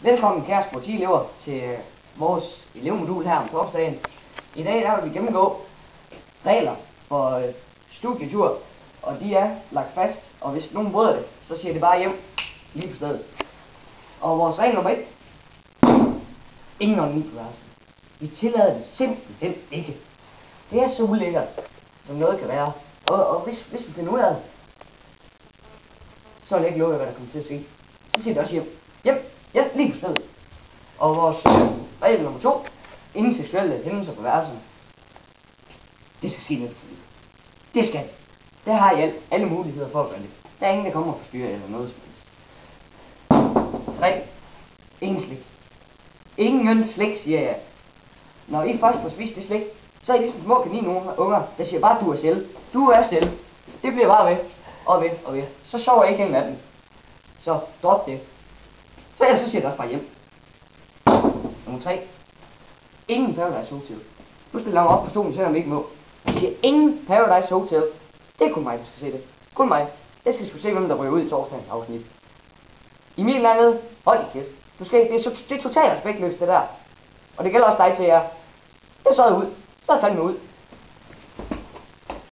Velkommen kære sportselever til vores elevmodul her om torsdagen. I dag der vil vi gennemgå regler for studietur, og de er lagt fast, og hvis nogen bryder det, så siger det bare hjem lige på stedet. Og vores regel nummer 1: ingen onani på værelset. Vi tillader det simpelthen ikke. Det er så ulækkert, som noget kan være. Og hvis vi finder ud af det, så er det ikke lov, hvad der kommer til at ske. Så siger det også hjem. Hjem, lige på stedet. Og vores regel nummer 2: ingen seksuelle hændelser på værelsen. Det skal ske lidt for livet. Det skal det. Der har I alle muligheder for at gøre det. Der er ingen, der kommer og forstyrrer eller noget som helst. 3. Ingen slik. Ingen slik, siger jeg. Når I først får spist det slik, så er I ligesom små kaninunger, der siger bare, du er selv. Du er selv. Det bliver bare ved, og ved, og ved. Så sover jeg ikke hele natten. Så drop det. Så ellers så siger det også bare hjem. Nummer 3. Ingen Paradise Hotel. Nu stiller jeg mig op på stolen, selvom vi ikke må. Jeg siger ingen Paradise Hotel. Det er kun mig, der skal se det. Kun mig. Jeg skal sgu se, hvem der ryger ud i torsdagens afsnit. Emil eller andet, hold i kæft. Det er totalt respektløst, det der. Og det gælder også dig til jer. Det er så ud. Så er fandme ud.